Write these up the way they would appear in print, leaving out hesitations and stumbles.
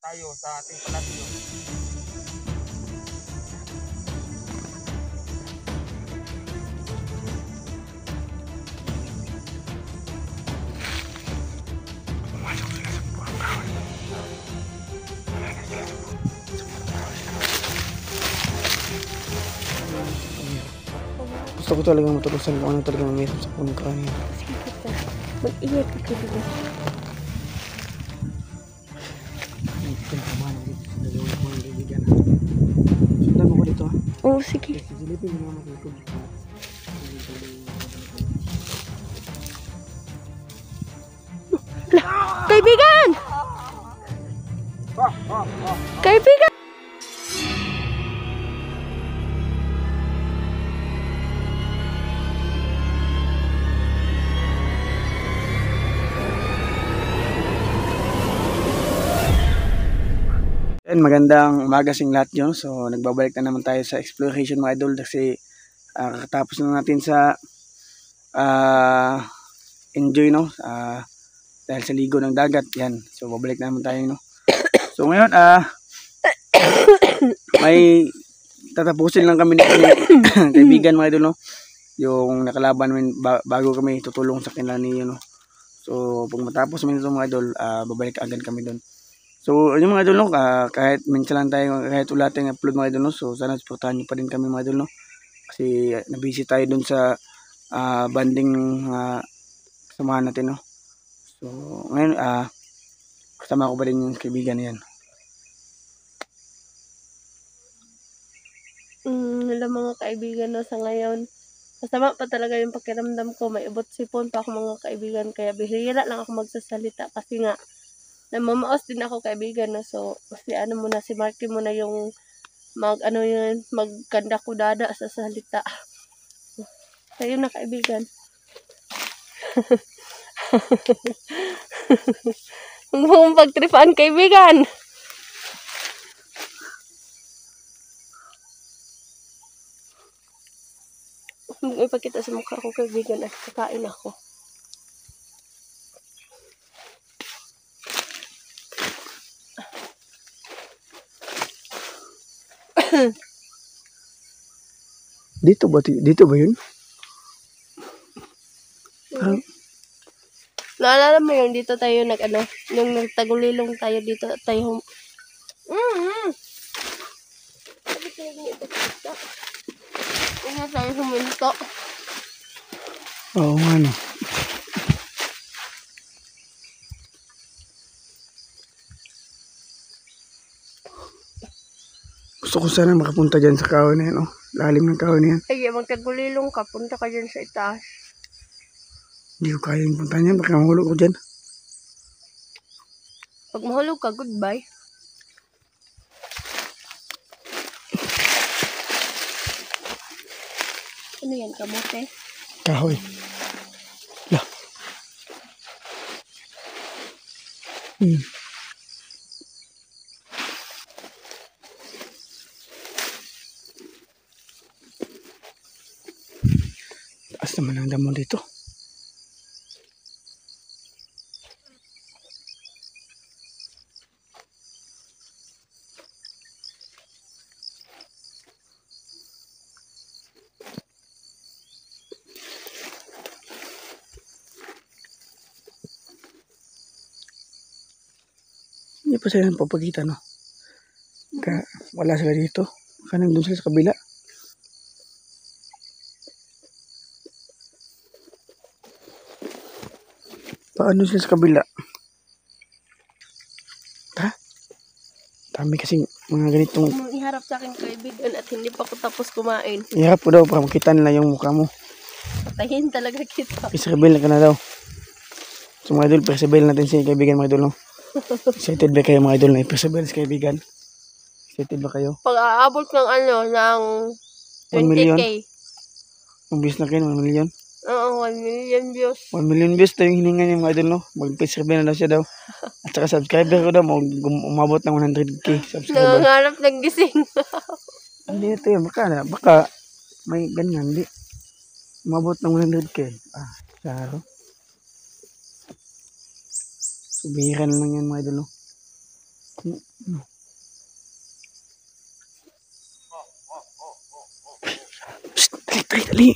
tayo sa ating palasyo. Pumasok sila sa buwang kahoy. Wala na sila sa buwang kahoy. Gusto ko talagang matulusan kung ano talagang mayroon sa punong kahoy. Sige ka. Mag-ingat ka kaibigan. Ito yung pamahalang dito sa dalawang mga kaibigan. Sundan mo ko dito ha. Oo, sige. Silipin mo naman sa likod. Kaibigan! Kaibigan! Yan, magandang umaga sa lahat nyo. So, nagbabalik na naman tayo sa exploration mga idol kasi kakatapos na natin sa enjoy no dahil sa ligo ng dagat. Yan. So, babalik na naman tayo no. So, ngayon may tatapusin lang kami ni kaibigan mga idol no. Yung nakalaban namin bago kami tutulong sa kanila ni no. So, pag matapos namin ito mga idol, babalik agad kami doon. So, yung mga idol no, kahit minsan lang tayo, kahit wala tayong upload mga idol no, so sana supportahan nyo pa rin kami mga idol no. Kasi nabisi tayo dun sa banding kasamahan natin no. So, ngayon, kasama ko pa rin yung kaibigan na yan. Alam mga kaibigan no, sa ngayon, masama pa talaga yung pakiramdam ko. May ibot sipon pa ako mga kaibigan. Kaya bihira lang ako magsasalita kasi nga, namamaos din ako kaibigan no. So, si ano muna, si Marky muna yung magkanda kudada sa salita. Kayo na kaibigan. Huwag mong pagtripaan kaibigan. Ipakita sa mukha ko kaibigan at kakain ako. Dito ba yun? Naalala mo yung dito tayo yung nagtagulilong tayo dito tayo. Ano tayo huminto? Oo nga no. Gusto ko sana makapunta dyan sa kahoy na yan oh. Lalim ng kahoy na yan. Ay, magtagulilong ka, punta ka dyan sa itaas. Hindi ko kaya yung punta niyan, baka mahulog ko dyan. Pag mahulog ka, goodbye. Ano yan, kamote? Kahoy. Lah. Taas naman ang damo dito. Hindi pa sila papagitan no. Wala sila dito. Baka nandun sila sa kabila. Paano sila sa kabila? Ha? Dami kasing mga ganitong. Mong iharap sa akin kaibigan at hindi pa ko tapos kumain. Iharap ko daw para makita nila yung mukha mo. Patayin talaga kita. Perseverance ka na daw. So mga idol, perseverance natin si kaibigan mga idol no. Excited ba kayo mga idol na i-perseverance kaibigan? Excited ba kayo? Pag aabot ng ng 1 million? 20K. Ang views na kayo, 1 million? Oo, 1 million views. 1 million views tayo yung hininga niya mga idol no. Mag-perseverance na daw siya daw. At saka subscriber ko daw, umabot ng 100k subscriber. Nangangarap ng gising. Hindi ito yun, baka may ganyan, hindi. Umabot ng 100k. Saro. Subiran lang yan mga idol no. Psst, dali, dali.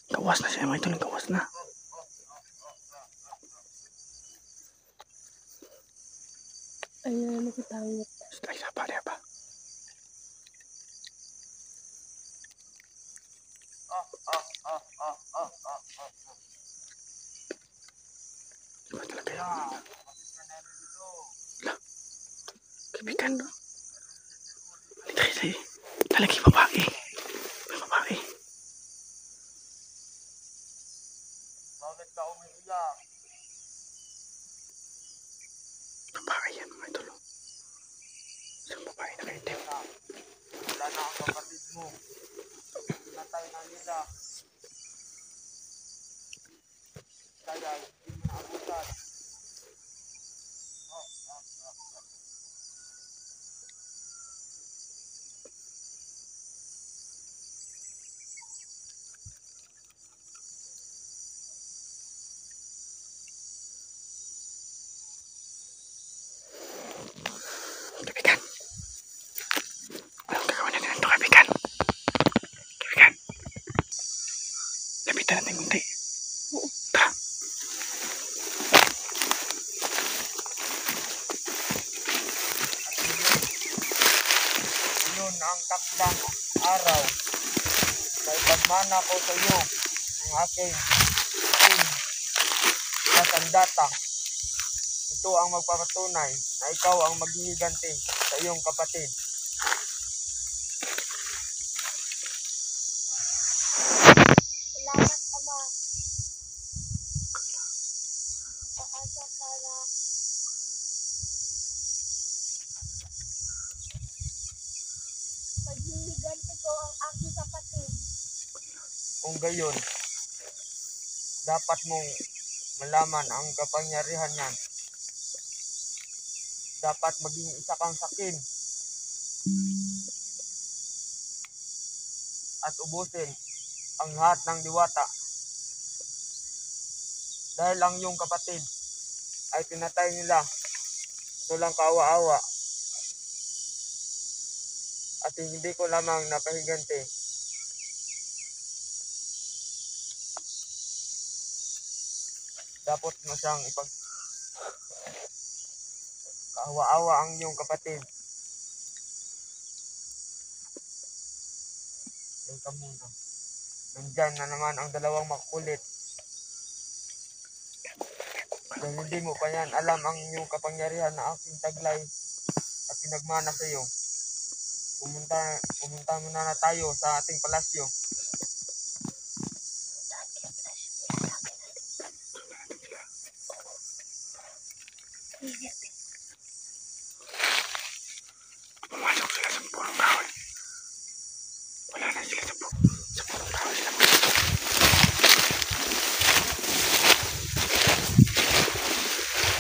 Gawas na siya mga idol, gawas na. Ayun, nakitangit. Psst, ay, sapa, di ba? Diba talaga yun? Kaibigan. Dali, talagi babae. May babae. Bakit ka umiiyak? Babae yan mga idol. Isang babae na kaitim. Wala na ang kapatid mo. Pinatay na nila. Kaya hindi mo naabutan. Kaibigan. Anong gagawin natin ito, kaibigan? Kaibigan. Lapitan natin kunti. Tara. Ngayon ang takdang araw. May pagmana ko sa iyo ang aking sandata. Ito ang magpapatunay na ikaw ang maghihiganti sa iyong kapatid. Salamat, Ama. Paasa para paghihigante ko ang aking kapatid. Kung gayon, dapat mong malaman ang kapangyarihan niyan. Dapat maging isa kang sakin at ubusin ang lahat ng diwata. Dahil ang iyong kapatid ay pinatay nila walang kaawa-awa at hindi ko lamang napahiganti. Dapat mo siyang kaawa-awa ang iyong kapatid. Teka muna. Nandyan na naman ang dalawang makukulit. Dahil hindi mo pa yan alam ang iyong kapangyarihan na aking taglay at pinagmana sa iyo. Pumunta muna na tayo sa ating palasyo. Pumasok sila sa punong kahoy. Wala na sila sa punong kahoy sila.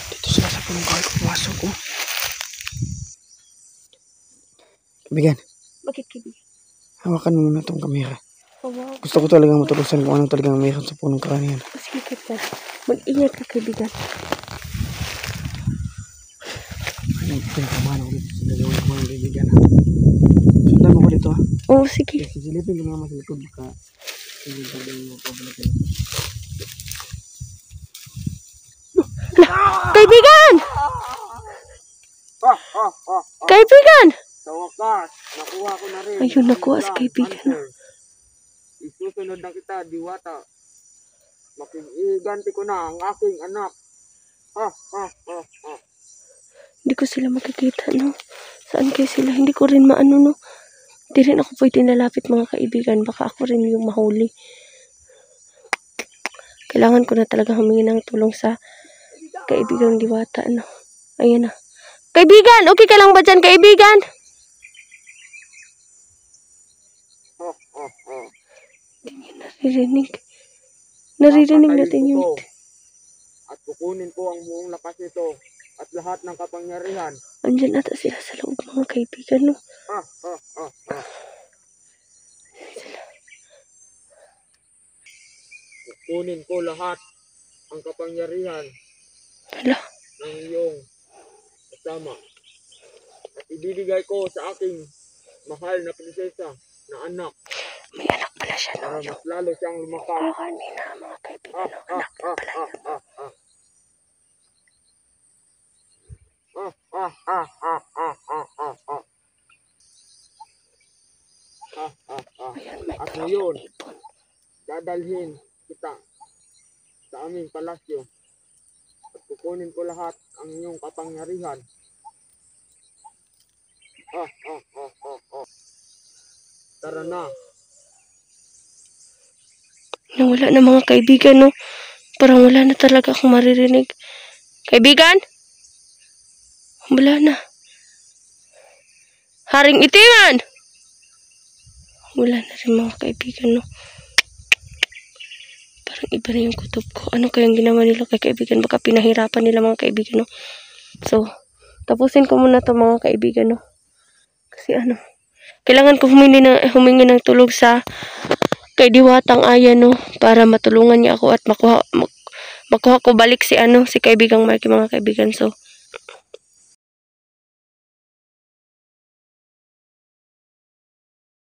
Dito sila sa punong kahoy pumasok ko. Kaibigan, Bakit kaibigan? hawakan mo muna itong kamera. Oh, wow. Gusto ko talagang matulusan kung ano talagang mayroon sa punong kahoy yan. Sige, kaibigan. Mag-ingat ka, kaibigan. Ano yung pinagkamahan ako dito sa dalawang ko yung kaibigan ha. Sundan mo ko dito ha. Oo, sige. Sisilipin ko naman sa likod baka hindi ka din mo pabalikin. Kaibigan! Kaibigan! Sa wakas, nakuha ko na rin. Ayun, nakuha si kaibigan. Answer. Isusunod na kita, diwata. Makikiganti ko na ang aking anak. Hindi ko sila makikita, no? Saan kayo sila? Hindi ko rin maano, no? Hindi rin ako pwede nalapit, mga kaibigan. Baka ako rin yung mahuli. Kailangan ko na talaga humingi ng tulong sa kaibigang diwata, no? Ayan na. Kaibigan! Okay ka lang ba dyan, kaibigan? Hindi niya naririnig. Naririnig natin yung... At kukunin ko ang buong lakas nito at lahat ng kapangyarihan. Andyan ata sila sa loob, mga kaibigan, no? Kukunin ko lahat ang kapangyarihan Hala. ng iyong kasama. At ibibigay ko sa aking mahal na prinsesa na anak May anak pala siya, no? para mas lalo siyang lumakas. Kanina, mga kaibigan, no? Anak pala niya. Ayan, may At dalawang ngayon, ipon. dadalhin kita sa aming palasyo at kukunin ko lahat ang iyong kapangyarihan. Tara na. Nawala na mga kaibigan, no? Parang wala na talaga akong maririnig. Kaibigan? Wala na. Haring itingan! Wala na rin mga kaibigan, no? Parang iba na yung kutob ko. Ano kayang ginawa nila kay kaibigan? Baka pinahirapan nila mga kaibigan, no? So, tapusin ko muna to mga kaibigan, no? Kasi ano, kailangan ko humingi ng tulog sa kay Diwatang Aya, no? Para matulungan niya ako at makuha ko balik si kaibigang Marky, mga kaibigan. So,